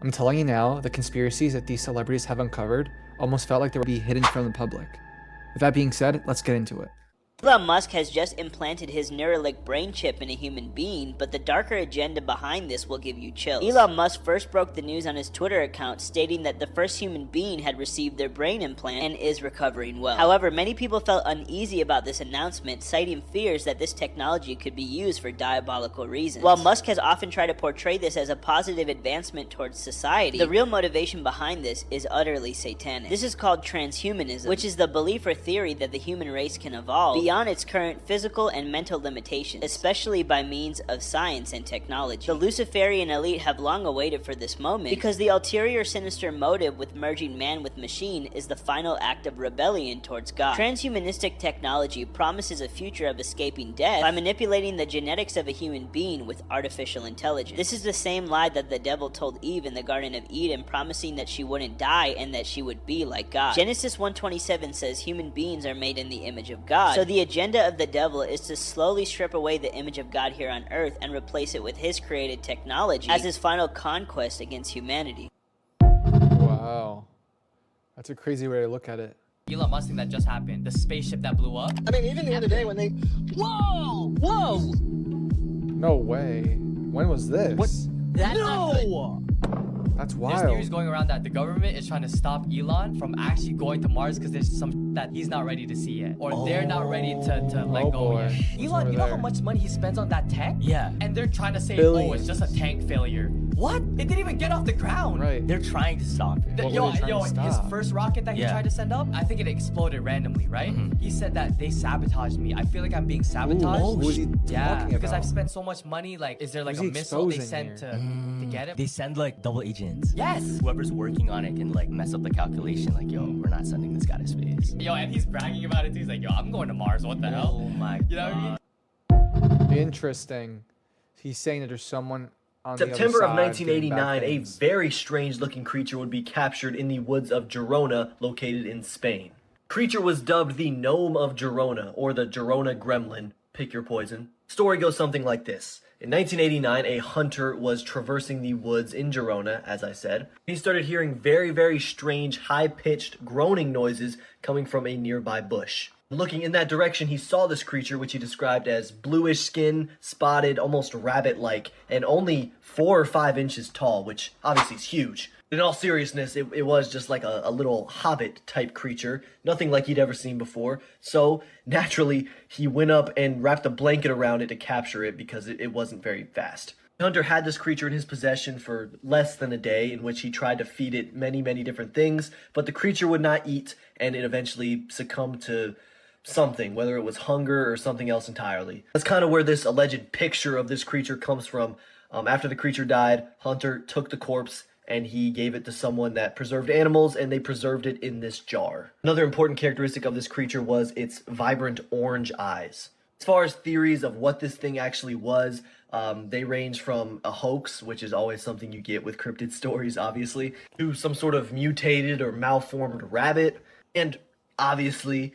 I'm telling you now, the conspiracies that these celebrities have uncovered almost felt like they were being hidden from the public. With that being said, let's get into it. Elon Musk has just implanted his Neuralink brain chip in a human being, but the darker agenda behind this will give you chills. Elon Musk first broke the news on his Twitter account, stating that the first human being had received their brain implant and is recovering well. However, many people felt uneasy about this announcement, citing fears that this technology could be used for diabolical reasons. While Musk has often tried to portray this as a positive advancement towards society, the real motivation behind this is utterly satanic. This is called transhumanism, which is the belief or theory that the human race can evolve beyond its current physical and mental limitations, especially by means of science and technology. The Luciferian elite have long awaited for this moment, because the ulterior sinister motive with merging man with machine is the final act of rebellion towards God. Transhumanistic technology promises a future of escaping death by manipulating the genetics of a human being with artificial intelligence. This is the same lie that the devil told Eve in the Garden of Eden, promising that she wouldn't die and that she would be like God. Genesis 1:27 says human beings are made in the image of God. So the agenda of the devil is to slowly strip away the image of God here on earth and replace it with his created technology as his final conquest against humanity. Wow. That's a crazy way to look at it. Elon Musk thing that just happened, the spaceship that blew up. I mean, even the other day when they... Whoa! Whoa! No way. When was this? What? That's not good. No! That's There's wild. theories going around that the government is trying to stop Elon from actually going to Mars because there's some that he's not ready to see yet, or they're not ready to let Oh, go boy. yet. What's Elon, over you know how there? much money he spends on that tech? Yeah. And they're trying to say, oh, Billions. it's just a tank failure. What? It didn't even get off the ground. Right. They're trying to stop it. What were they trying to His stop? first rocket that he Yeah. tried to send up, I think it exploded randomly, right? Mhm. He said that they sabotaged me. I feel like I'm being sabotaged. Ooh, who is he Yeah, talking because about? I've spent so much money. Like, is there like Who's a he missile they exposing sent here? to get it? They send like double agents. Yes. Whoever's working on it can like mess up the calculation. Like, yo, we're not sending this guy to space. Yo, and he's bragging about it too. He's like, yo, I'm going to Mars. What the hell? Oh my You know what I mean? Interesting. He's saying that there's someone on the September other of side doing 1989, bad a things. very strange-looking creature would be captured in the woods of Girona, located in Spain. Creature was dubbed the Gnome of Girona, or the Girona Gremlin. Pick your poison. Story goes something like this. In 1989, a hunter was traversing the woods in Girona, as I said. He started hearing very, very strange, high-pitched groaning noises coming from a nearby bush. Looking in that direction, he saw this creature, which he described as bluish skin, spotted, almost rabbit-like, and only 4 or 5 inches tall, which obviously is huge. In all seriousness, it was just like a little hobbit-type creature, nothing like he'd ever seen before. So, naturally, he went up and wrapped a blanket around it to capture it because it wasn't very fast. The hunter had this creature in his possession for less than a day, in which he tried to feed it many, many different things, but the creature would not eat, and it eventually succumbed to something, whether it was hunger or something else entirely. That's kind of where this alleged picture of this creature comes from. After the creature died, Hunter took the corpse and he gave it to someone that preserved animals, and they preserved it in this jar. Another important characteristic of this creature was its vibrant orange eyes. As far as theories of what this thing actually was, they range from a hoax, which is always something you get with cryptid stories, obviously, to some sort of mutated or malformed rabbit, and obviously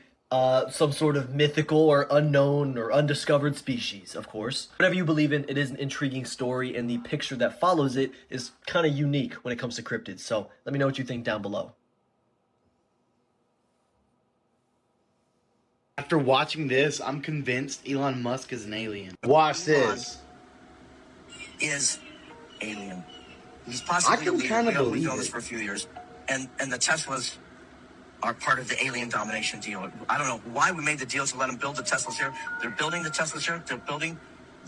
some sort of mythical or unknown or undiscovered species, of course. Whatever you believe in, it is an intriguing story, and the picture that follows it is kind of unique when it comes to cryptids. So let me know what you think down below. After watching this, I'm convinced Elon Musk is an alien. Watch this. Is alien. He's possibly I can a leader. kinda We've believe known this it. for a few years. And the Teslas are part of the alien domination deal. I don't know why we made the deal to let them build the Teslas here. They're building the Teslas here. They're building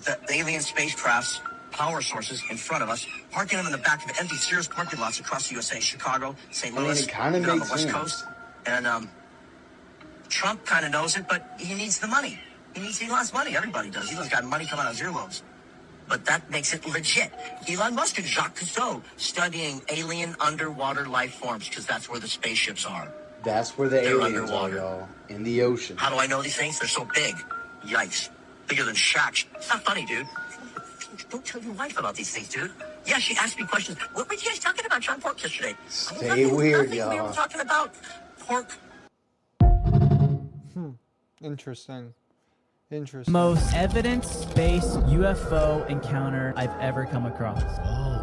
the alien spacecrafts, power sources in front of us, parking them in the back of empty Sears parking lots across the USA, Chicago, St. I mean, Louis, it kinda even on the makes West sense. Coast. And Trump kind of knows it, but he needs the money. He lost money. Everybody does. Elon's got money coming out of his earlobes. But that makes it legit. Elon Musk and Jacques Cousteau studying alien underwater life forms, because that's where the spaceships are. That's where the They're aliens underwater. are, y'all. In the ocean. How do I know these things? They're so big. Yikes. Bigger than Shaq. It's not funny, dude. Don't tell your wife about these things, dude. Yeah, she asked me questions. What were you guys talking about John Pork yesterday? Stay weird, We y'all. were talking about pork. Interesting. Interesting. Most evidence-based UFO encounter I've ever come across.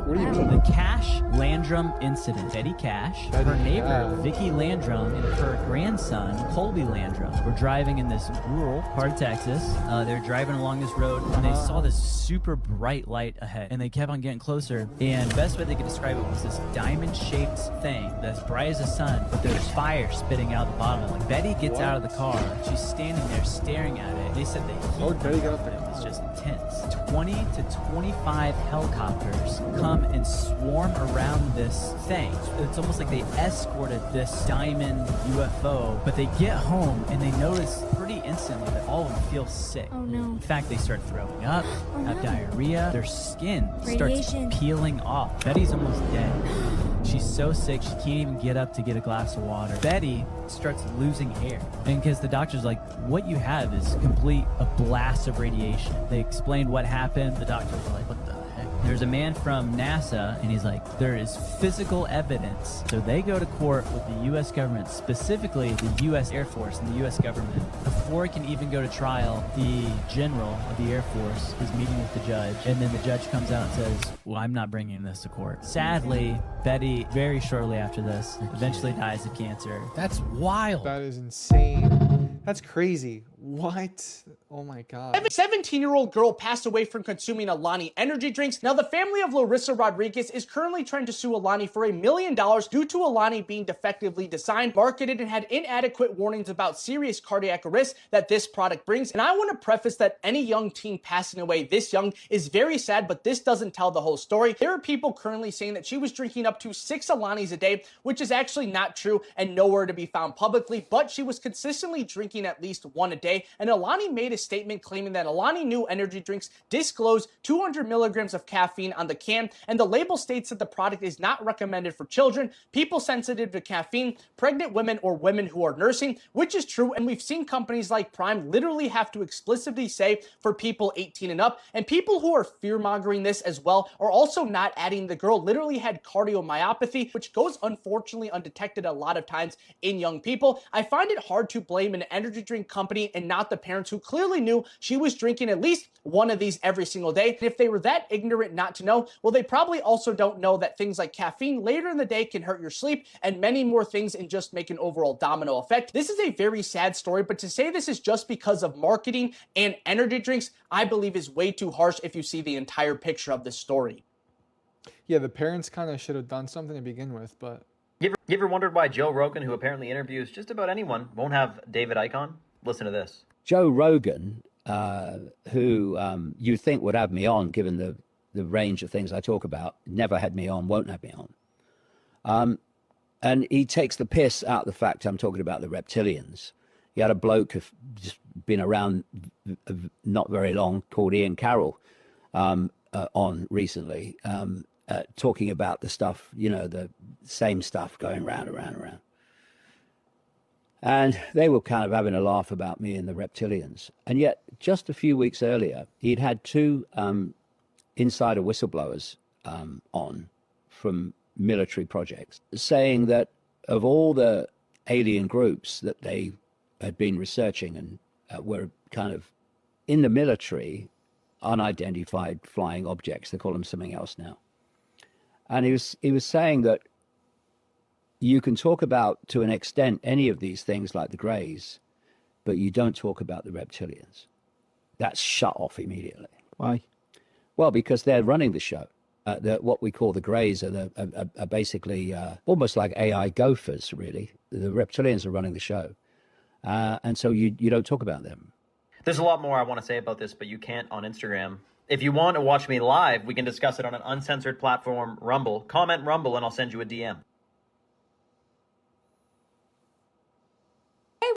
What do you mean? The Cash Landrum incident. Betty Cash, her neighbor Vicky Landrum, and her grandson Colby Landrum were driving in this rural part of Texas. They're driving along this road and they saw this super bright light ahead, and they kept on getting closer. And the best way they could describe it was this diamond-shaped thing that's bright as the sun, but there's fire spitting out the bottom of it. Like Betty gets out of the car, she's standing there staring at it. They said the heat Betty got up it was just intense. 20 to 25 helicopters come and swarm around this thing. It's almost like they escorted this diamond UFO, but they get home and they notice pretty instantly that all of them feel sick. Oh no. In fact, they start throwing up, have diarrhea, their skin Radiation. starts peeling off. Betty's almost dead. She's so sick, she can't even get up to get a glass of water. Betty starts losing hair. And because the doctor's like, what you have is a blast of radiation. They explained what happened. The doctors were like, what the heck? There's a man from NASA, and he's like, there is physical evidence. So they go to court with the U.S. government, specifically the U.S. Air Force and the U.S. government. Before it can even go to trial, the general of the Air Force is meeting with the judge, and then the judge comes out and says, well, I'm not bringing this to court. Sadly, Betty, very shortly after this, eventually dies of cancer. That's wild. That is insane. That's crazy. What? Oh my God. 17-year-old girl passed away from consuming Alani energy drinks. Now, the family of Larissa Rodriguez is currently trying to sue Alani for $1 million due to Alani being defectively designed, marketed, and had inadequate warnings about serious cardiac arrest that this product brings. And I want to preface that any young teen passing away this young is very sad, but this doesn't tell the whole story. There are people currently saying that she was drinking up to 6 Alanis a day, which is actually not true and nowhere to be found publicly, but she was consistently drinking at least 1 a day. And Alani made a statement claiming that Alani new energy drinks disclose 200 milligrams of caffeine on the can, and the label states that the product is not recommended for children, people sensitive to caffeine, pregnant women, or women who are nursing, which is true. And we've seen companies like Prime literally have to explicitly say for people 18 and up, and people who are fear-mongering this as well are also not adding the girl literally had cardiomyopathy, which goes unfortunately undetected a lot of times in young people. I find it hard to blame an energy drink company and not the parents who clearly knew she was drinking at least one of these every single day. And if they were that ignorant not to know, well, they probably also don't know that things like caffeine later in the day can hurt your sleep and many more things and just make an overall domino effect. This is a very sad story, but to say this is just because of marketing and energy drinks, I believe is way too harsh if you see the entire picture of this story. Yeah, the parents kind of should have done something to begin with, but... You ever wondered why Joe Rogan, who apparently interviews just about anyone, won't have David Icke on? Listen to this. Joe Rogan, who you think would have me on, given the range of things I talk about, never had me on, won't have me on. And he takes the piss out of the fact I'm talking about the reptilians. He had a bloke who's just been around not very long called Ian Carroll on recently, talking about the stuff, you know, the same stuff going round. And they were kind of having a laugh about me and the reptilians. And yet, just a few weeks earlier, he'd had 2 insider whistleblowers on from military projects, saying that of all the alien groups that they had been researching and were kind of in the military, unidentified flying objects, they call them something else now. And he was saying that you can talk about, to an extent, any of these things like the Greys, but you don't talk about the reptilians. That's shut off immediately. Why? Well, because they're running the show. What we call the Greys are basically almost like AI gophers, really. The reptilians are running the show. And so you don't talk about them. There's a lot more I want to say about this, but you can't on Instagram. If you want to watch me live, we can discuss it on an uncensored platform, Rumble. Comment Rumble and I'll send you a DM.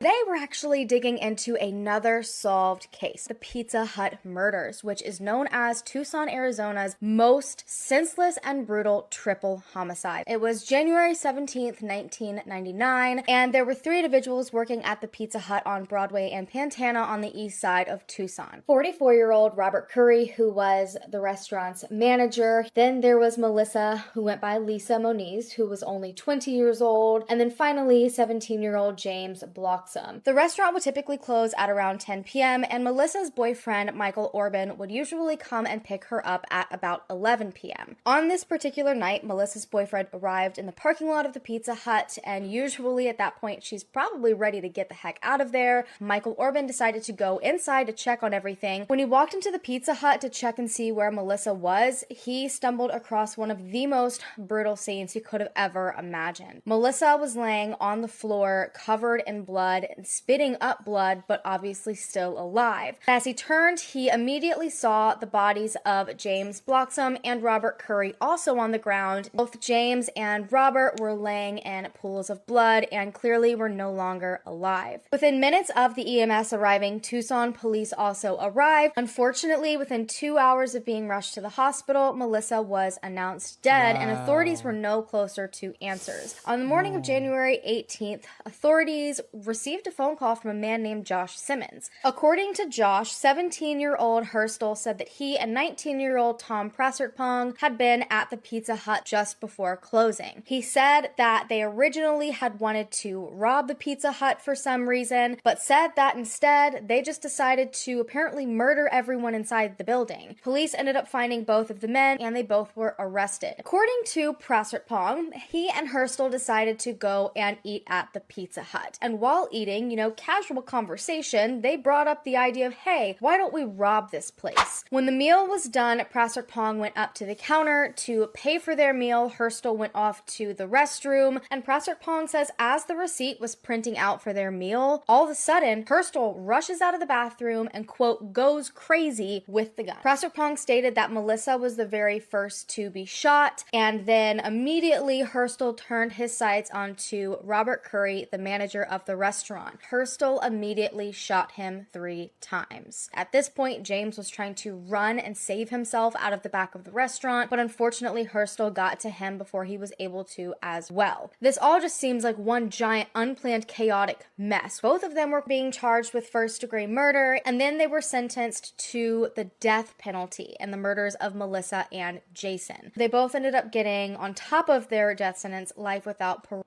They were actually digging into another solved case, the Pizza Hut murders, which is known as Tucson, Arizona's most senseless and brutal triple homicide. It was January 17th, 1999, and there were 3 individuals working at the Pizza Hut on Broadway and Pantana on the east side of Tucson. 44-year-old Robert Curry, who was the restaurant's manager. Then there was Melissa, who went by Lisa Moniz, who was only 20 years old. And then finally, 17-year-old James Block Bloxham. The restaurant would typically close at around 10 p.m., and Melissa's boyfriend, Michael Orban, would usually come and pick her up at about 11 p.m. On this particular night, Melissa's boyfriend arrived in the parking lot of the Pizza Hut, and usually at that point, she's probably ready to get the heck out of there. Michael Orban decided to go inside to check on everything. When he walked into the Pizza Hut to check and see where Melissa was, he stumbled across one of the most brutal scenes he could have ever imagined. Melissa was laying on the floor, covered in blood and spitting up blood, but obviously still alive. As he turned, he immediately saw the bodies of James Bloxham and Robert Curry also on the ground. Both James and Robert were laying in pools of blood and clearly were no longer alive. Within minutes of the EMS arriving, Tucson police also arrived. Unfortunately, within 2 hours of being rushed to the hospital, Melissa was announced dead, and authorities were no closer to answers. On the morning of January 18th, authorities received a phone call from a man named Josh Simmons. According to Josh, 17-year-old Hurstel said that he and 19-year-old Tom Prassertpong had been at the Pizza Hut just before closing. He said that they originally had wanted to rob the Pizza Hut for some reason, but said that instead they just decided to apparently murder everyone inside the building. Police ended up finding both of the men, and they both were arrested. According to Prassertpong, he and Hurstel decided to go and eat at the Pizza Hut. And while eating, casual conversation, they brought up the idea of, hey, why don't we rob this place? When the meal was done, Prassertpong went up to the counter to pay for their meal. Hurstel went off to the restroom, and Prassertpong says as the receipt was printing out for their meal, all of a sudden, Hurstel rushes out of the bathroom and, quote, goes crazy with the gun. Prassertpong stated that Melissa was the very first to be shot, and then immediately Hurstel turned his sights onto Robert Curry, the manager of the restaurant. Hurstel immediately shot him 3 times. At this point, James was trying to run and save himself out of the back of the restaurant, but unfortunately Hurstel got to him before he was able to as well. This all just seems like one giant unplanned chaotic mess. Both of them were being charged with first-degree murder, and then they were sentenced to the death penalty in the murders of Melissa and Jason. They both ended up getting, on top of their death sentence, life without parole.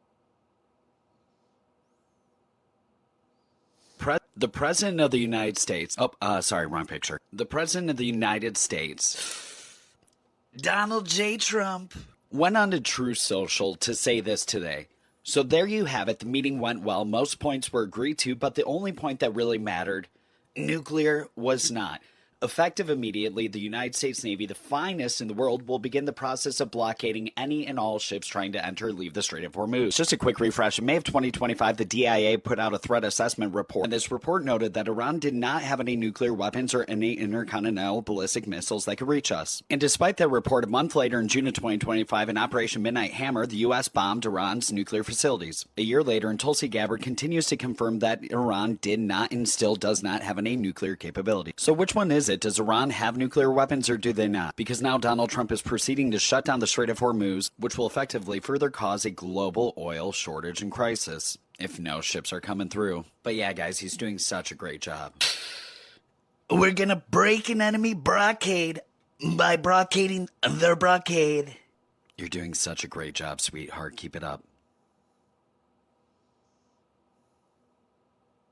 The President of the United States... sorry, wrong picture. The President of the United States, Donald J. Trump, went on to Truth Social to say this today. So there you have it. The meeting went well. Most points were agreed to, but the only point that really mattered, nuclear, was not. Effective immediately, the United States Navy, the finest in the world, will begin the process of blockading any and all ships trying to enter or leave the Strait of Hormuz. Just a quick refresh. In May of 2025, the DIA put out a threat assessment report, and this report noted that Iran did not have any nuclear weapons or any intercontinental ballistic missiles that could reach us. And despite that report, a month later, in June of 2025, in Operation Midnight Hammer, the U.S. bombed Iran's nuclear facilities. A year later, and Tulsi Gabbard continues to confirm that Iran did not and still does not have any nuclear capability. So which one is it? Does Iran have nuclear weapons or do they not? Because now Donald Trump is proceeding to shut down the Strait of Hormuz, which will effectively further cause a global oil shortage and crisis if no ships are coming through. But yeah, guys, he's doing such a great job. We're gonna break an enemy blockade by blockading their blockade. You're doing such a great job, sweetheart. Keep it up.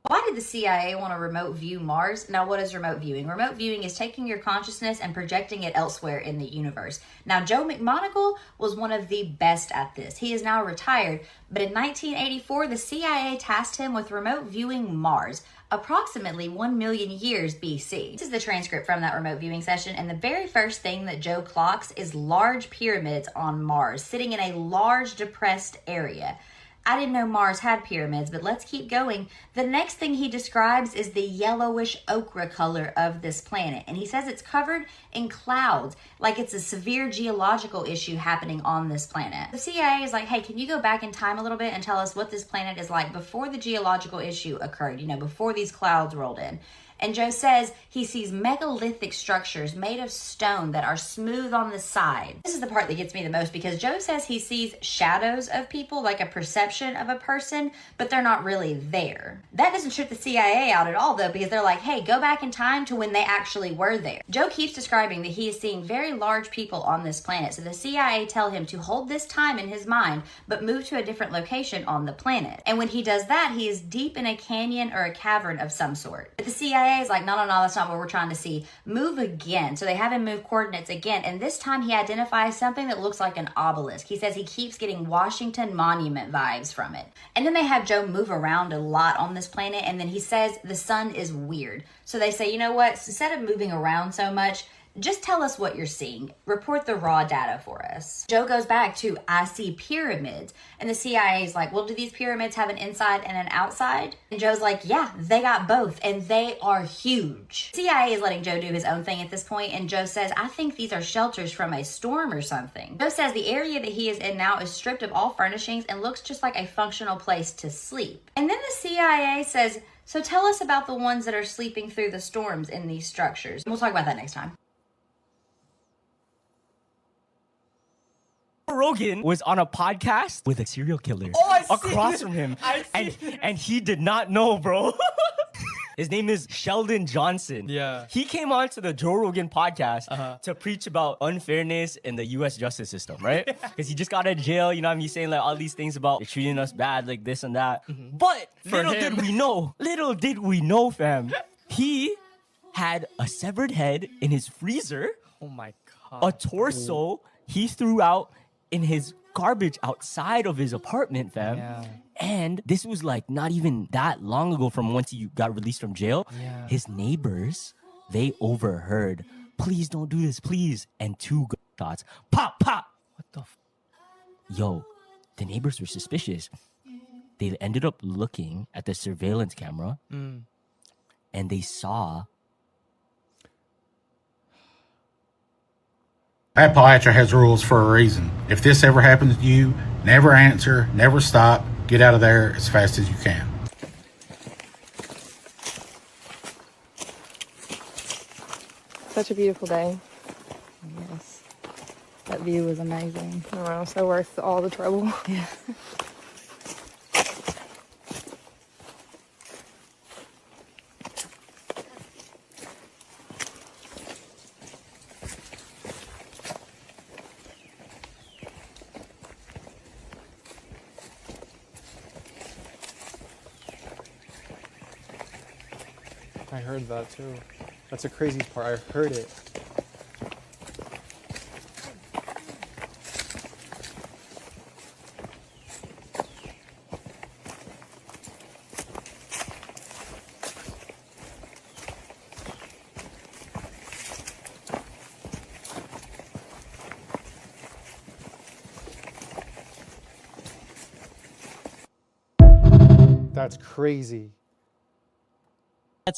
Why did the CIA want to remote view Mars? Now, what is remote viewing? Remote viewing is taking your consciousness and projecting it elsewhere in the universe. Now, Joe McMoneagle was one of the best at this. He is now retired, but in 1984, the CIA tasked him with remote viewing Mars, approximately 1 million years BC. This is the transcript from that remote viewing session, and the very first thing that Joe clocks is large pyramids on Mars, sitting in a large depressed area. I didn't know Mars had pyramids, but let's keep going. The next thing he describes is the yellowish ochre color of this planet. And he says it's covered in clouds, like it's a severe geological issue happening on this planet. The CIA is like, hey, can you go back in time a little bit and tell us what this planet is like before the geological issue occurred, before these clouds rolled in? And Joe says he sees megalithic structures made of stone that are smooth on the side. This is the part that gets me the most because Joe says he sees shadows of people, like a perception of a person, but they're not really there. That doesn't trip the CIA out at all though, because they're like, hey, go back in time to when they actually were there. Joe keeps describing that he is seeing very large people on this planet, so the CIA tell him to hold this time in his mind, but move to a different location on the planet. And when he does that, he is deep in a canyon or a cavern of some sort. But the CIA is like, no, that's not what we're trying to see. Move again. So they have him move coordinates again, and this time he identifies something that looks like an obelisk. He says he keeps getting Washington Monument vibes from it. And then they have Joe move around a lot on this planet, and then he says the sun is weird. So they say, you know what, instead of moving around so much, just tell us what you're seeing. Report the raw data for us. Joe goes back to, I see pyramids. And the CIA is like, well, do these pyramids have an inside and an outside? And Joe's like, yeah, they got both, and they are huge. CIA is letting Joe do his own thing at this point, and Joe says, I think these are shelters from a storm or something. Joe says the area that he is in now is stripped of all furnishings and looks just like a functional place to sleep. And then the CIA says, so tell us about the ones that are sleeping through the storms in these structures. We'll talk about that next time. Rogan was on a podcast with a serial killer across from him, and he did not know, bro. His name is Sheldon Johnson. Yeah. He came on to the Joe Rogan podcast to preach about unfairness in the U.S. justice system, right? Because he just got out of jail, you know what I mean? He's saying like all these things about treating us bad, like this and that. But little did we know, fam, he had a severed head in his freezer. Oh my God. A torso he threw out in his garbage outside of his apartment, fam. Yeah. And this was like not even that long ago from once he got released from jail. Yeah. His neighbors, they overheard, please don't do this, please. And 2 gunshots, pop, pop. What the Yo, the neighbors were suspicious. They ended up looking at the surveillance camera and they saw Appalachia has rules for a reason. If this ever happens to you, never answer, never stop, get out of there as fast as you can. Such a beautiful day. Yes. That view was amazing. Oh, well, so worth all the trouble. Yeah. I heard that too. That's the craziest part. I heard it. That's crazy.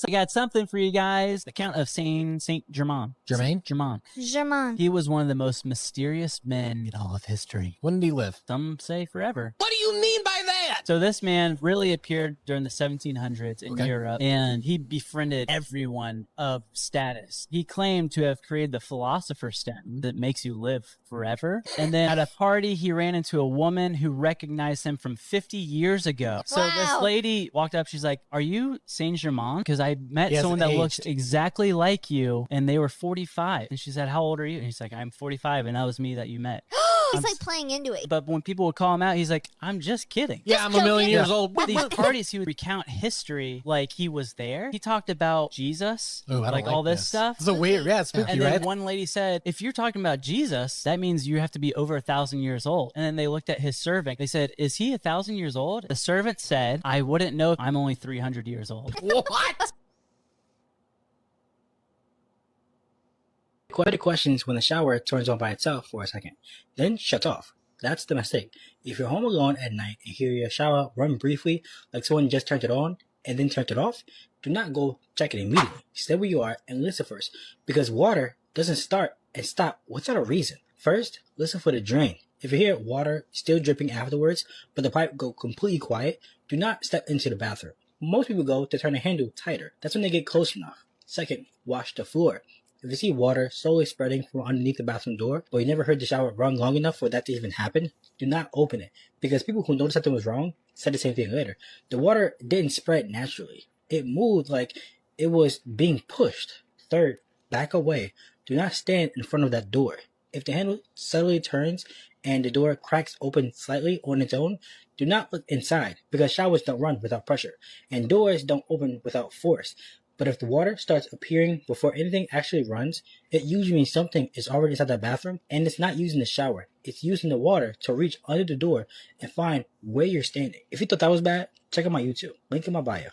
I got something for you guys. The Count of Saint Germain. Germain. He was one of the most mysterious men in all of history. When did he live? Some say forever. What do you mean by that? So this man really appeared during the 1700s in Europe, and he befriended everyone of status. He claimed to have created the Philosopher's Stone that makes you live forever. And then at a party, he ran into a woman who recognized him from 50 years ago. So this lady walked up. She's like, "Are you Saint Germain? Because I met someone that looks exactly like you, and they were 45." And she said, "How old are you?" And he's like, "I'm 45, and that was me that you met." He's like playing into it. But when people would call him out, he's like, "I'm just kidding." Yeah, I'm a million years old. These parties, he would recount history like he was there. He talked about Jesus, Ooh, I don't like all this stuff. It's a weird, it's spooky, and then right? one lady said, "If you're talking about Jesus, that means you have to be over 1,000 years old." And then they looked at his servant. They said, "Is he 1,000 years old?" The servant said, "I wouldn't know. I'm only 300 years old." What? Quite a question is when the shower turns on by itself for a second, then shuts off. That's the mistake. If you're home alone at night and hear your shower run briefly, like someone just turned it on and then turned it off, do not go check it immediately. Stay where you are and listen first, because water doesn't start and stop without a reason. First, listen for the drain. If you hear water still dripping afterwards, but the pipe go completely quiet, do not step into the bathroom. most people go to turn the handle tighter. That's when they get close enough. Second, wash the floor. If you see water slowly spreading from underneath the bathroom door, but you never heard the shower run long enough for that to even happen, do not open it. Because people who noticed something was wrong said the same thing later. The water didn't spread naturally. It moved like it was being pushed. Third, back away. Do not stand in front of that door. If the handle suddenly turns and the door cracks open slightly on its own, do not look inside, because showers don't run without pressure, and doors don't open without force. But if the water starts appearing before anything actually runs, it usually means something is already inside the bathroom, and it's not using the shower. It's using the water to reach under the door and find where you're standing. If you thought that was bad, check out my YouTube. Link in my bio.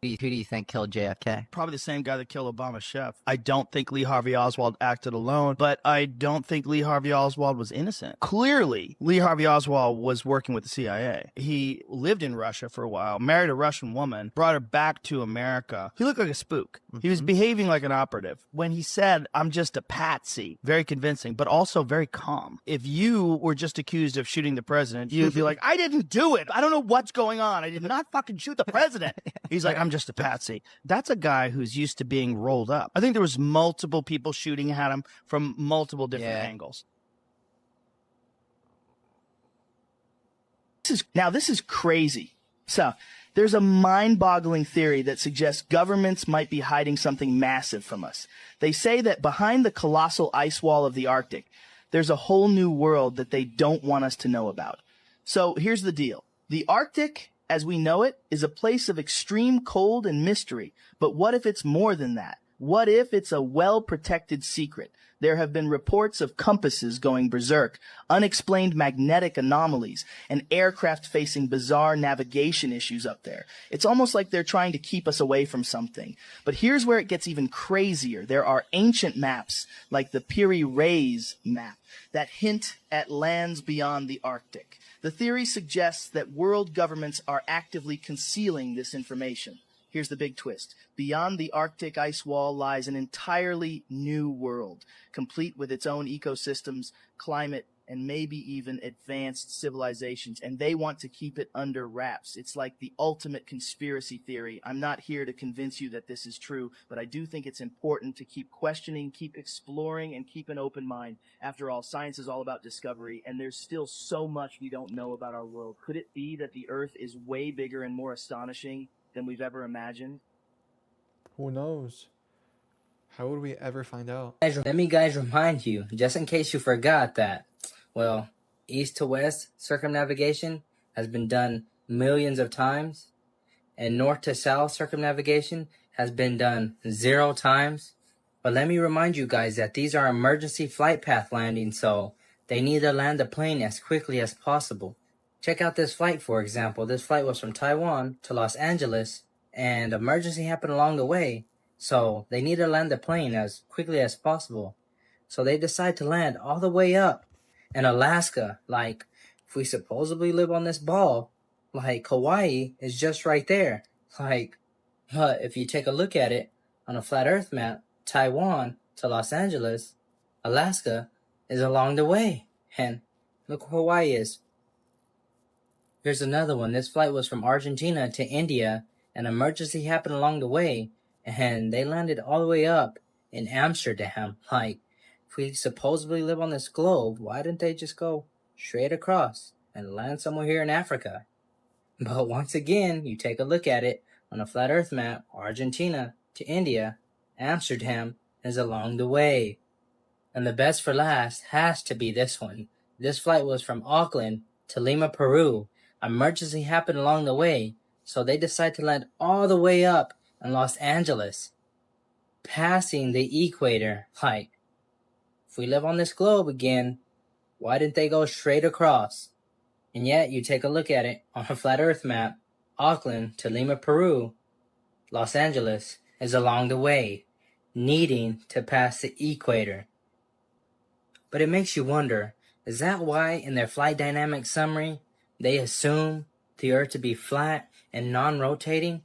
Who do you think killed JFK? Probably the same guy that killed Obama's chef. I don't think Lee Harvey Oswald acted alone, but I don't think Lee Harvey Oswald was innocent. Clearly, Lee Harvey Oswald was working with the CIA. He lived in Russia for a while, married a Russian woman, brought her back to America. He looked like a spook. He was behaving like an operative. When he said, "I'm just a patsy," very convincing, but also very calm. If you were just accused of shooting the president, you'd be like, "I didn't do it. I don't know what's going on. I did not fucking shoot the president." He's like, "I'm just a patsy." That's a guy who's used to being rolled up. I think there was multiple people shooting at him from multiple different angles. This is crazy. So there's a mind-boggling theory that suggests governments might be hiding something massive from us. They say that behind the colossal ice wall of the Arctic, there's a whole new world that they don't want us to know about. So here's the deal. The Arctic, as we know it, is a place of extreme cold and mystery. But what if it's more than that? What if it's a well-protected secret? There have been reports of compasses going berserk, unexplained magnetic anomalies, and aircraft facing bizarre navigation issues up there. It's almost like they're trying to keep us away from something. But here's where it gets even crazier. There are ancient maps, like the Piri Reis map, that hint at lands beyond the Arctic. The theory suggests that world governments are actively concealing this information. Here's the big twist. Beyond the Arctic ice wall lies an entirely new world, complete with its own ecosystems, climate, and maybe even advanced civilizations, and they want to keep it under wraps. It's like the ultimate conspiracy theory. I'm not here to convince you that this is true, but I do think it's important to keep questioning, keep exploring, and keep an open mind. After all, science is all about discovery, and there's still so much we don't know about our world. Could it be that the Earth is way bigger and more astonishing than we've ever imagined? Who knows? How would we ever find out? Let me guys remind you, just in case you forgot that, well, east to west circumnavigation has been done millions of times, and north to south circumnavigation has been done 0 times. But let me remind you guys that these are emergency flight path landings, so they need to land the plane as quickly as possible. Check out this flight, for example. This flight was from Taiwan to Los Angeles, and emergency happened along the way, so they need to land the plane as quickly as possible. So they decide to land all the way up in Alaska. Like, if we supposedly live on this ball, like, Hawaii is just right there. Like, if you take a look at it on a flat earth map, Taiwan to Los Angeles, Alaska is along the way. And look where Hawaii is. Here's another one. This flight was from Argentina to India. An emergency happened along the way, and they landed all the way up in Amsterdam. Like, if we supposedly live on this globe, why didn't they just go straight across and land somewhere here in Africa? But once again, you take a look at it on a flat earth map, Argentina to India, Amsterdam is along the way. And the best for last has to be this one. This flight was from Auckland to Lima, Peru. Emergency happened along the way, so they decide to land all the way up in Los Angeles, passing the equator. Like, if we live on this globe again, why didn't they go straight across? And yet, you take a look at it on a flat earth map, Auckland to Lima, Peru, Los Angeles is along the way, needing to pass the equator. But it makes you wonder, is that why in their flight dynamic summary, they assume the Earth to be flat and non-rotating?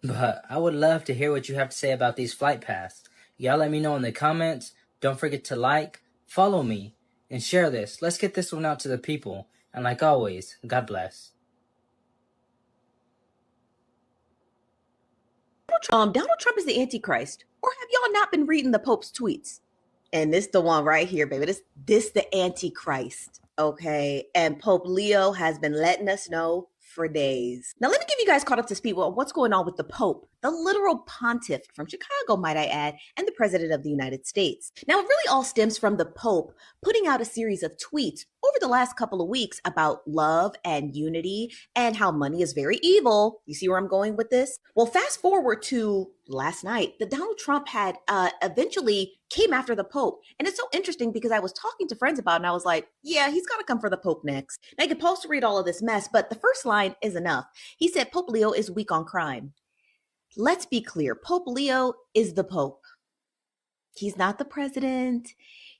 But I would love to hear what you have to say about these flight paths. Y'all let me know in the comments. Don't forget to like, follow me, and share this. Let's get this one out to the people. And like always, God bless. Donald Trump is the Antichrist. Or have y'all not been reading the Pope's tweets? And this the one right here, baby. This the Antichrist. Okay. And Pope Leo has been letting us know for days. Now let me give you guys caught up to speed with what's going on with the Pope, the literal pontiff from Chicago, might I add, and the President of the United States. Now it really all stems from the Pope putting out a series of tweets over the last couple of weeks about love and unity and how money is very evil. You see where I'm going with this? Well, fast forward to last night, that Donald Trump had eventually came after the Pope. And it's so interesting because I was talking to friends about it and I was like, yeah, he's got to come for the Pope next. Now you can pause to read all of this mess, but the first line is enough. He said, Pope Leo is weak on crime. Let's be clear. Pope Leo is the Pope. He's not the president.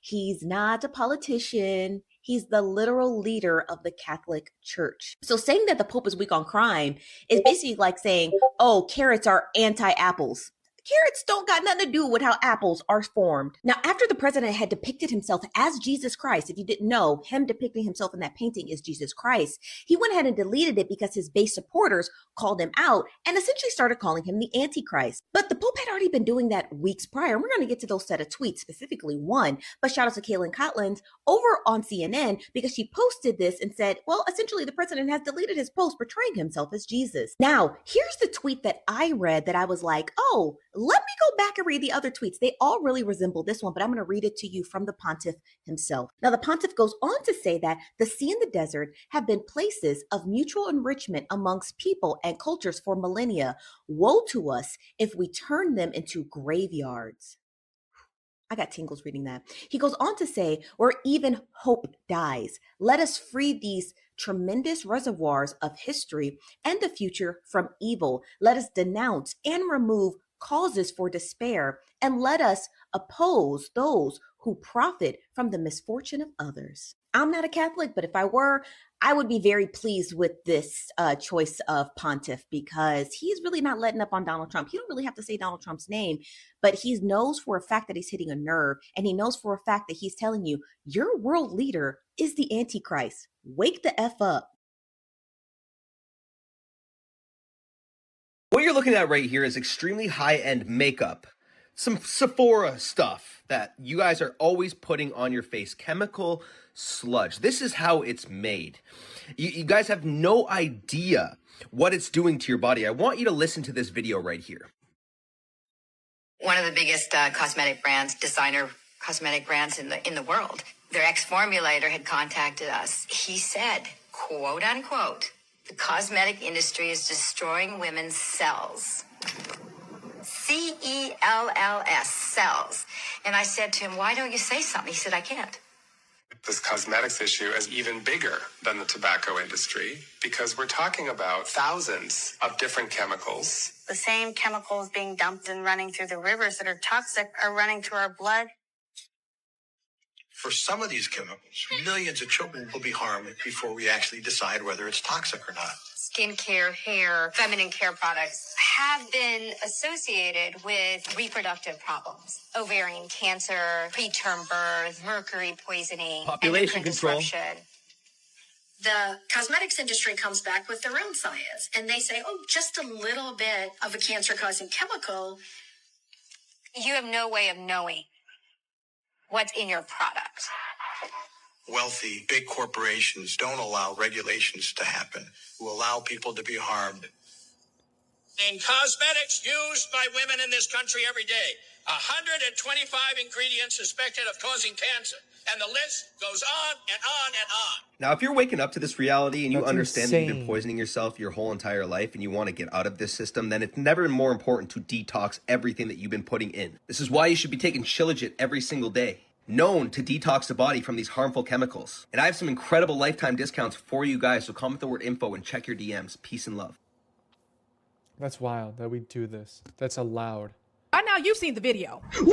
He's not a politician. He's the literal leader of the Catholic Church. So saying that the Pope is weak on crime is basically like saying, oh, carrots are anti-apples. Carrots don't got nothing to do with how apples are formed. Now, after the president had depicted himself as Jesus Christ, if you didn't know, him depicting himself in that painting is Jesus Christ, he went ahead and deleted it because his base supporters called him out and essentially started calling him the Antichrist. But the Pope had already been doing that weeks prior. And we're going to get to those set of tweets, specifically one. But shout out to Kaylin Cotlins over on CNN because she posted this and said, well, essentially the president has deleted his post portraying himself as Jesus. Now, here's the tweet that I read that I was like, oh, let me go back and read the other tweets. They all really resemble this one, but I'm going to read it to you from the pontiff himself. Now, the pontiff goes on to say that the sea and the desert have been places of mutual enrichment amongst people and cultures for millennia. Woe to us if we turn them into graveyards. I got tingles reading that. He goes on to say, where even hope dies, let us free these tremendous reservoirs of history and the future from evil. Let us denounce and remove causes for despair, and let us oppose those who profit from the misfortune of others. I'm not a Catholic, but if I were, I would be very pleased with this choice of pontiff because he's really not letting up on Donald Trump. He don't really have to say Donald Trump's name, but he knows for a fact that he's hitting a nerve, and he knows for a fact that he's telling you, your world leader is the Antichrist. Wake the F up. What you're looking at right here is extremely high-end makeup. Some Sephora stuff that you guys are always putting on your face. Chemical sludge. This is how it's made. You guys have no idea what it's doing to your body. I want you to listen to this video right here. One of the biggest cosmetic brands, designer cosmetic brands in the world, their ex-formulator had contacted us. He said, quote unquote, the cosmetic industry is destroying women's cells. cells, cells. And I said to him, why don't you say something? He said, I can't. This cosmetics issue is even bigger than the tobacco industry because we're talking about thousands of different chemicals. The same chemicals being dumped and running through the rivers that are toxic are running through our blood. For some of these chemicals, millions of children will be harmed before we actually decide whether it's toxic or not. Skincare, hair, feminine care products have been associated with reproductive problems. Ovarian cancer, preterm birth, mercury poisoning, Population endocrine control. disruption. The cosmetics industry comes back with their own science, and they say, oh, just a little bit of a cancer-causing chemical. You have no way of knowing what's in your product. Wealthy, big corporations don't allow regulations to happen, who allow people to be harmed. In cosmetics used by women in this country every day, 125 ingredients suspected of causing cancer. And the list goes on and on and on. Now, if you're waking up to this reality and you That's understand that you've been insane. poisoning yourself your whole entire life and you want to get out of this system, then it's never been more important to detox everything that you've been putting in. This is why you should be taking Shilajit every single day, known to detox the body from these harmful chemicals. And I have some incredible lifetime discounts for you guys, so comment the word info and check your DMs. Peace and love. That's wild that we do this. That's allowed. By now, you've seen the video. Since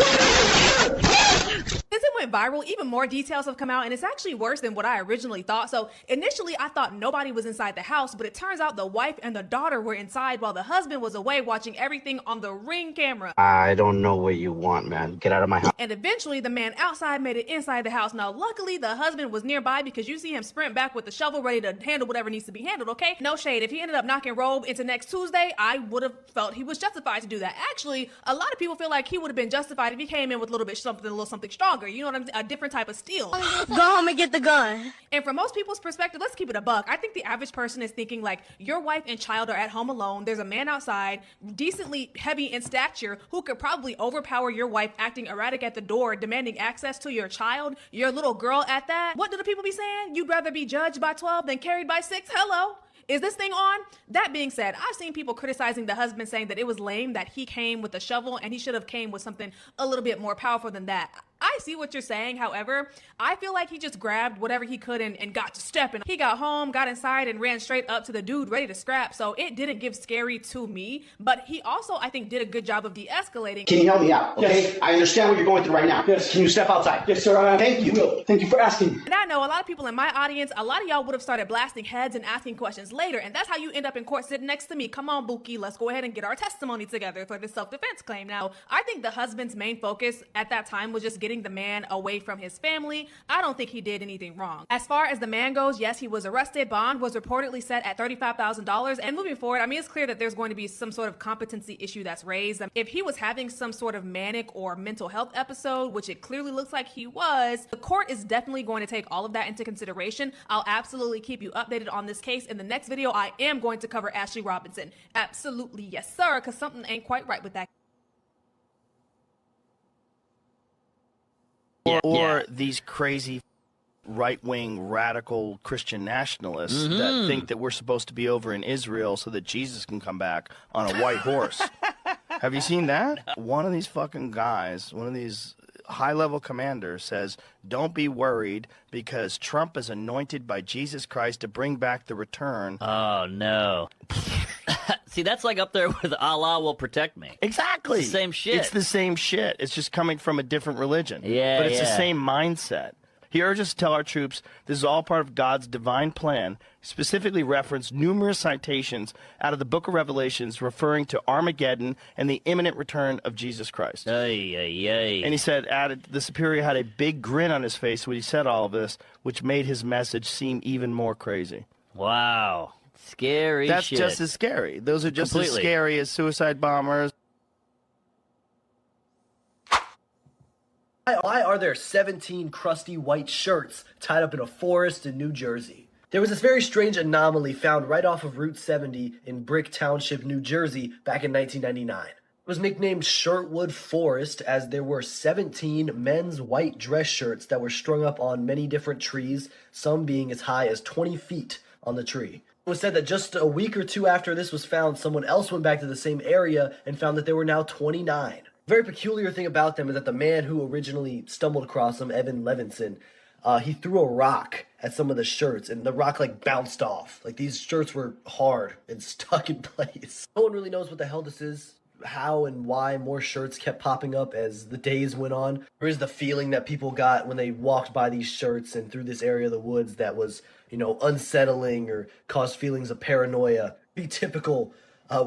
it went viral, even more details have come out, and it's actually worse than what I originally thought. So initially, I thought nobody was inside the house, but it turns out the wife and the daughter were inside while the husband was away watching everything on the Ring camera. I don't know what you want, man. Get out of my house. And eventually, the man outside made it inside the house. Now, luckily, the husband was nearby because you see him sprint back with the shovel ready to handle whatever needs to be handled, okay? No shade. If he ended up knocking Robe into next Tuesday, I would have felt he was justified to do that. Actually, a lot of people feel like he would have been justified if he came in with a little something stronger. You know what I'm saying? A different type of steel. Go home and get the gun. And from most people's perspective, let's keep it a buck. I think the average person is thinking like, your wife and child are at home alone. There's a man outside, decently heavy in stature, who could probably overpower your wife acting erratic at the door, demanding access to your child, your little girl at that. What do the people be saying? You'd rather be judged by 12 than carried by 6? Hello. Is this thing on? That being said, I've seen people criticizing the husband, saying that it was lame that he came with a shovel and he should have came with something a little bit more powerful than that. I see what you're saying. However, I feel like he just grabbed whatever he could and got to stepping. He got home, got inside, and ran straight up to the dude ready to scrap. So it didn't give scary to me, but he also, I think, did a good job of de-escalating. Can you help me out? Okay, Yes. I understand what you're going through right now. Yes. Can you step outside? Yes, sir. Thank you. Will. Thank you for asking. And I know a lot of people in my audience, a lot of y'all would have started blasting heads and asking questions later, and that's how you end up in court sitting next to me. Come on, Buki, let's go ahead and get our testimony together for this self-defense claim. Now, I think the husband's main focus at that time was just getting the man away from his family. I don't think he did anything wrong. As far as the man goes, yes, he was arrested. Bond was reportedly set at $35,000. And moving forward, I mean, it's clear that there's going to be some sort of competency issue that's raised. If he was having some sort of manic or mental health episode, which it clearly looks like he was, the court is definitely going to take all of that into consideration. I'll absolutely keep you updated on this case. In the next video, I am going to cover Ashley Robinson. Absolutely, yes, sir, because something ain't quite right with that. Or these crazy right-wing radical Christian nationalists that think that we're supposed to be over in Israel so that Jesus can come back on a white horse. Have you seen that? One of these fucking guys, one of these high-level commanders says, don't be worried because Trump is anointed by Jesus Christ to bring back the return. Oh, no. See, that's like up there with Allah will protect me. Exactly. It's the same shit. It's the same shit. It's just coming from a different religion. Yeah, But it's the yeah. same mindset. He urges us to tell our troops this is all part of God's divine plan, specifically referenced numerous citations out of the book of Revelations referring to Armageddon and the imminent return of Jesus Christ. Ay, ay, ay. And he said, the superior had a big grin on his face when he said all of this, which made his message seem even more crazy. Wow. Scary That's shit. just as scary. Those are just as Completely. scary as suicide bombers. Why are there 17 crusty white shirts tied up in a forest in New Jersey? There was this very strange anomaly found right off of Route 70 in Brick Township, New Jersey, back in 1999. It was nicknamed Shirtwood Forest as there were 17 men's white dress shirts that were strung up on many different trees, some being as high as 20 feet on the tree. It was said that just a week or two after this was found, someone else went back to the same area and found that there were now 29. Very peculiar thing about them is that the man who originally stumbled across them, Evan Levinson, he threw a rock at some of the shirts and the rock like bounced off. Like these shirts were hard and stuck in place. No one really knows what the hell this is, how and why more shirts kept popping up as the days went on. There is the feeling that people got when they walked by these shirts and through this area of the woods that was, you know, unsettling or caused feelings of paranoia. Be typical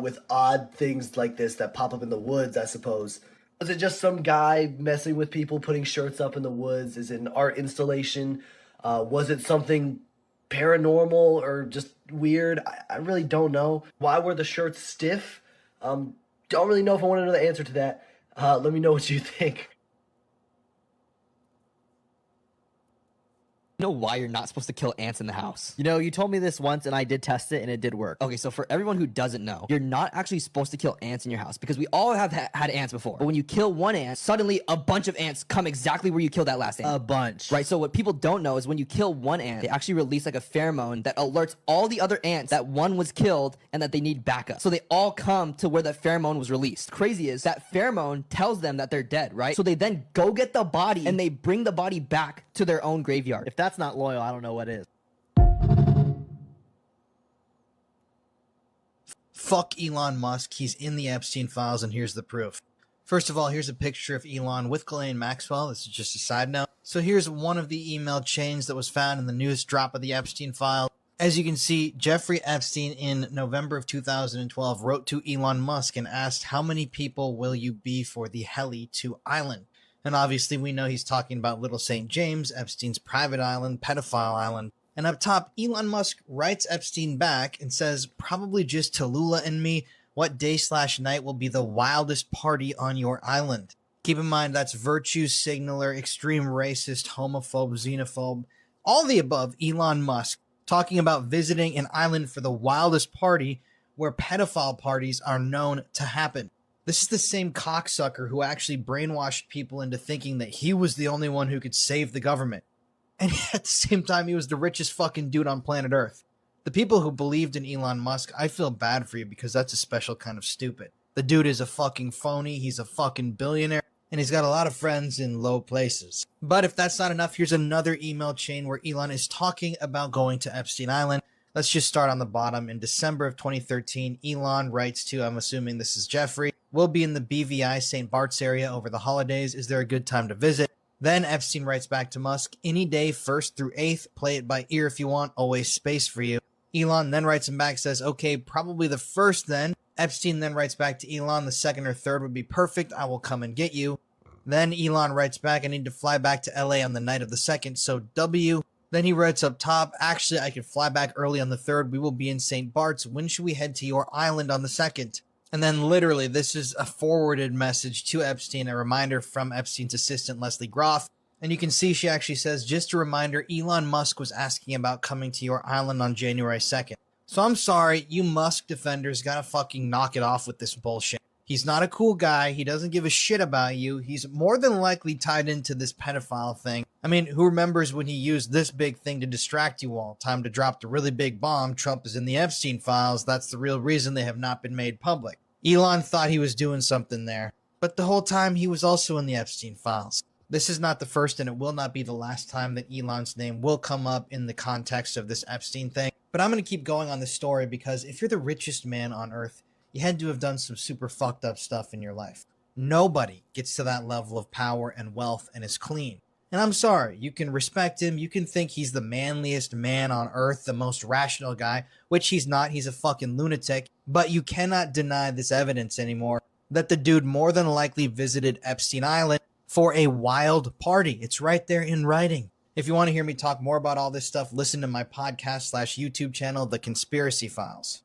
with odd things like this that pop up in the woods, I suppose. Was it just some guy messing with people, putting shirts up in the woods? Is it an art installation? Was it something paranormal or just weird? I really don't know. Why were the shirts stiff? Don't really know if I want to know the answer to that. Let me know what you think. Know why you're not supposed to kill ants in the house. You know, you told me this once and I did test it and it did work. Okay, so for everyone who doesn't know, you're not actually supposed to kill ants in your house because we all have had ants before. But when you kill one ant, suddenly a bunch of ants come exactly where you killed that last ant. A bunch. Right, so what people don't know is when you kill one ant, they actually release like a pheromone that alerts all the other ants that one was killed and that they need backup. So they all come to where that pheromone was released. Crazy is that pheromone tells them that they're dead, right? So they then go get the body and they bring the body back to their own graveyard. If that's not loyal, I don't know what is. Fuck Elon Musk. He's in the Epstein files, and here's the proof. First of all, here's a picture of Elon with Ghislaine Maxwell. This is just a side note. So here's one of the email chains that was found in the newest drop of the Epstein file. As you can see, Jeffrey Epstein in November of 2012 wrote to Elon Musk and asked, how many people will you be for the Heli 2 island? And obviously we know he's talking about Little St. James, Epstein's private island, pedophile island. And up top, Elon Musk writes Epstein back and says, probably just Tallulah and me. What day/night will be the wildest party on your island? Keep in mind, that's virtue signaler, extreme racist, homophobe, xenophobe, all the above. Elon Musk talking about visiting an island for the wildest party where pedophile parties are known to happen. This is the same cocksucker who actually brainwashed people into thinking that he was the only one who could save the government. And at the same time, he was the richest fucking dude on planet Earth. The people who believed in Elon Musk, I feel bad for you because that's a special kind of stupid. The dude is a fucking phony, he's a fucking billionaire, and he's got a lot of friends in low places. But if that's not enough, here's another email chain where Elon is talking about going to Epstein Island. Let's just start on the bottom. In December of 2013, Elon writes to, I'm assuming this is Jeffrey, we'll be in the BVI St. Bart's area over the holidays. Is there a good time to visit? Then Epstein writes back to Musk, any day 1st through 8th, play it by ear if you want, always space for you. Elon then writes him back, says, okay, probably the 1st then. Epstein then writes back to Elon, the 2nd or 3rd would be perfect, I will come and get you. Then Elon writes back, I need to fly back to LA on the night of the 2nd, so W. Then he writes up top, actually I can fly back early on the 3rd, we will be in St. Bart's, when should we head to your island on the 2nd? And then literally, this is a forwarded message to Epstein, a reminder from Epstein's assistant, Leslie Groff. And you can see she actually says, just a reminder, Elon Musk was asking about coming to your island on January 2nd. So I'm sorry, you Musk defenders gotta fucking knock it off with this bullshit. He's not a cool guy. He doesn't give a shit about you. He's more than likely tied into this pedophile thing. I mean, who remembers when he used this big thing to distract you all? Time to drop the really big bomb. Trump is in the Epstein files. That's the real reason they have not been made public. Elon thought he was doing something there, but the whole time he was also in the Epstein files. This is not the first and it will not be the last time that Elon's name will come up in the context of this Epstein thing. But I'm going to keep going on this story because if you're the richest man on earth, you had to have done some super fucked up stuff in your life. Nobody gets to that level of power and wealth and is clean. And I'm sorry, you can respect him, you can think he's the manliest man on earth, the most rational guy, which he's not, he's a fucking lunatic, but you cannot deny this evidence anymore that the dude more than likely visited Epstein Island for a wild party. It's right there in writing. If you want to hear me talk more about all this stuff, listen to my podcast/YouTube channel, The Conspiracy Files.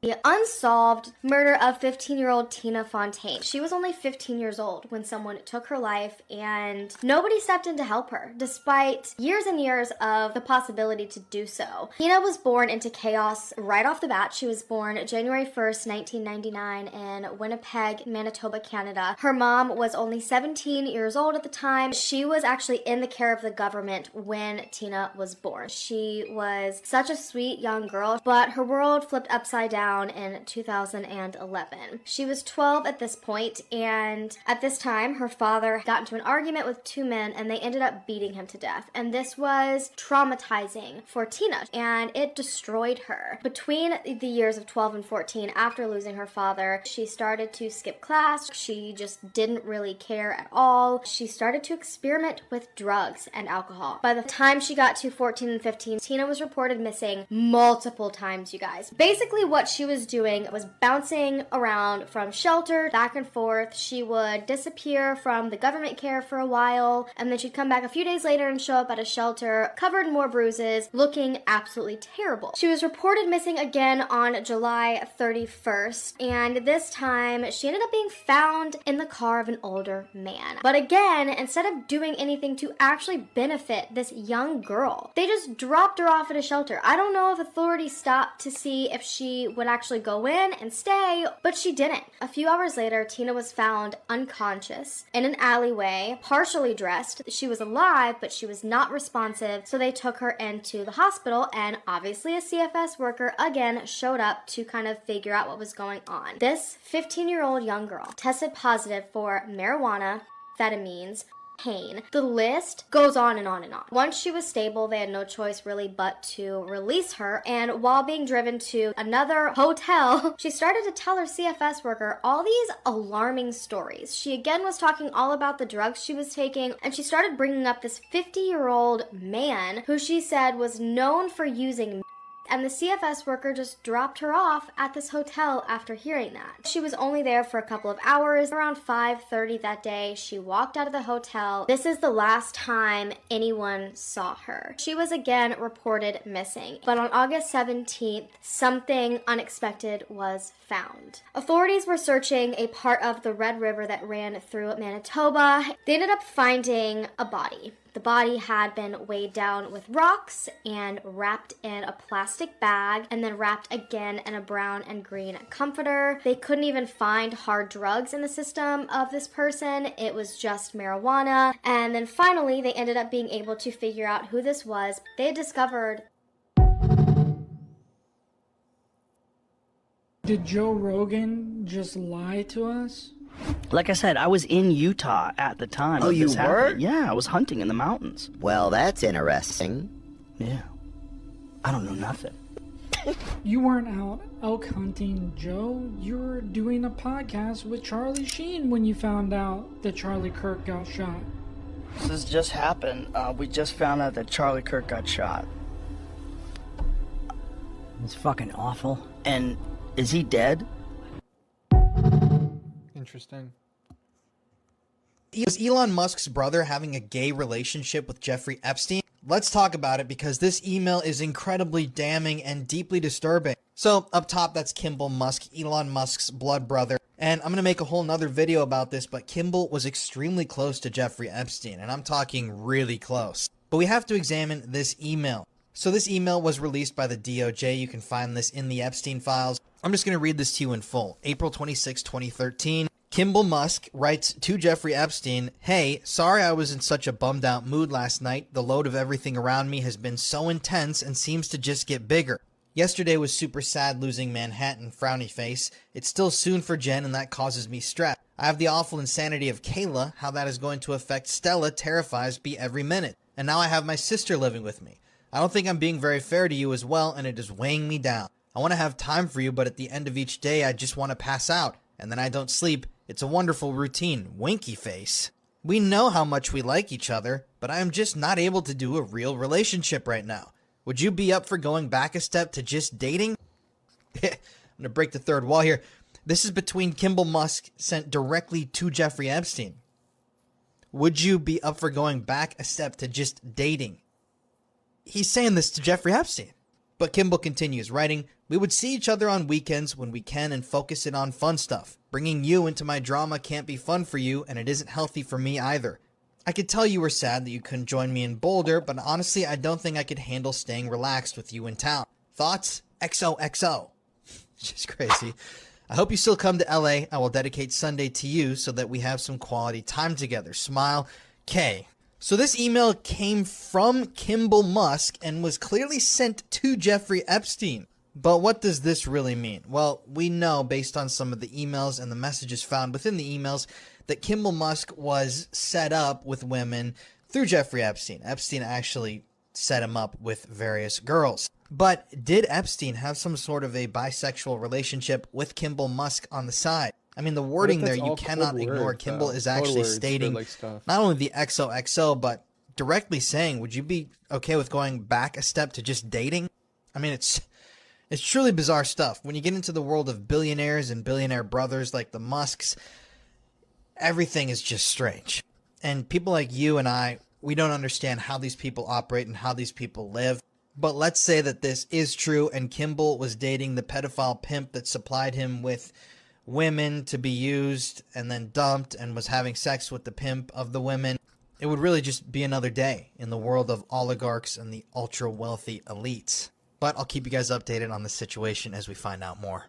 The unsolved murder of 15-year-old Tina Fontaine. She was only 15 years old when someone took her life and nobody stepped in to help her, despite years and years of the possibility to do so. Tina was born into chaos right off the bat. She was born January 1st, 1999 in Winnipeg, Manitoba, Canada. Her mom was only 17 years old at the time. She was actually in the care of the government when Tina was born. She was such a sweet young girl, but her world flipped upside down in 2011. She was 12 at this point, and at this time, her father got into an argument with two men, and they ended up beating him to death. And this was traumatizing for Tina, and it destroyed her. Between the years of 12 and 14, after losing her father, she started to skip class. She just didn't really care at all. She started to experiment with drugs and alcohol. By the time she got to 14 and 15, Tina was reported missing multiple times, you guys. Basically, what she was doing was bouncing around from shelter back and forth. She would disappear from the government care for a while, and then she'd come back a few days later and show up at a shelter covered in more bruises, looking absolutely terrible. She was reported missing again on July 31st, and this time she ended up being found in the car of an older man. But again, instead of doing anything to actually benefit this young girl, they just dropped her off at a shelter. I don't know if authorities stopped to see if she would actually go in and stay, but she didn't. A few hours later, Tina was found unconscious in an alleyway, partially dressed. She was alive, but she was not responsive, so they took her into the hospital, and obviously a CFS worker again showed up to kind of figure out what was going on. This 15-year-old young girl tested positive for marijuana, amphetamines, pain. The list goes on and on and on. Once she was stable, they had no choice really but to release her, and while being driven to another hotel, she started to tell her CFS worker all these alarming stories. She again was talking all about the drugs she was taking, and she started bringing up this 50-year-old man who she said was known for using, and the CFS worker just dropped her off at this hotel after hearing that. She was only there for a couple of hours. Around 5:30 that day, she walked out of the hotel. This is the last time anyone saw her. She was again reported missing, but on August 17th, something unexpected was found. Authorities were searching a part of the Red River that ran through Manitoba. They ended up finding a body. The body had been weighed down with rocks and wrapped in a plastic bag, and then wrapped again in a brown and green comforter. They couldn't even find hard drugs in the system of this person. It was just marijuana. And then finally, they ended up being able to figure out who this was. They had discovered. Did Joe Rogan just lie to us? Like I said, I was in Utah at the time. Oh, of you this were? happening. Yeah, I was hunting in the mountains. Well, that's interesting. Yeah. I don't know nothing. You weren't out elk hunting, Joe. You were doing a podcast with Charlie Sheen when you found out that Charlie Kirk got shot. This just happened. We just found out that Charlie Kirk got shot. It's fucking awful. And is he dead? Interesting. Is Elon Musk's brother having a gay relationship with Jeffrey Epstein? Let's talk about it because this email is incredibly damning and deeply disturbing. So up top, that's Kimball Musk, Elon Musk's blood brother. And I'm going to make a whole nother video about this, but Kimball was extremely close to Jeffrey Epstein, and I'm talking really close. But we have to examine this email. So this email was released by the DOJ. You can find this in the Epstein files. I'm just going to read this to you in full. April 26, 2013. Kimball Musk writes to Jeffrey Epstein, "Hey, sorry I was in such a bummed out mood last night. The load of everything around me has been so intense and seems to just get bigger. Yesterday was super sad losing Manhattan, frowny face. It's still soon for Jen and that causes me stress. I have the awful insanity of Kayla. How that is going to affect Stella terrifies me every minute. And now I have my sister living with me. I don't think I'm being very fair to you as well, and it is weighing me down. I want to have time for you, but at the end of each day I just want to pass out, and then I don't sleep. It's a wonderful routine. Winky face. We know how much we like each other, but I am just not able to do a real relationship right now. Would you be up for going back a step to just dating?" I'm going to break the third wall here. This is between Kimball Musk sent directly to Jeffrey Epstein. Would you be up for going back a step to just dating? He's saying this to Jeffrey Epstein. But Kimball continues writing, "We would see each other on weekends when we can and focus it on fun stuff. Bringing you into my drama can't be fun for you, and it isn't healthy for me either. I could tell you were sad that you couldn't join me in Boulder, but honestly, I don't think I could handle staying relaxed with you in town. Thoughts? XOXO. Just crazy. I hope you still come to LA. I will dedicate Sunday to you so that we have some quality time together. Smile, K." So this email came from Kimball Musk and was clearly sent to Jeffrey Epstein. But what does this really mean? Well, we know based on some of the emails and the messages found within the emails that Kimball Musk was set up with women through Jeffrey Epstein. Epstein actually set him up with various girls. But did Epstein have some sort of a bisexual relationship with Kimball Musk on the side? I mean, the wording there, you cannot ignore. Kimball is actually stating not only the XOXO, but directly saying, would you be okay with going back a step to just dating? I mean, it's truly bizarre stuff. When you get into the world of billionaires and billionaire brothers like the Musks, everything is just strange. And people like you and I, we don't understand how these people operate and how these people live. But let's say that this is true and Kimball was dating the pedophile pimp that supplied him with women to be used and then dumped and was having sex with the pimp of the women. It would really just be another day in the world of oligarchs and the ultra wealthy elites. But I'll keep you guys updated on the situation as we find out more.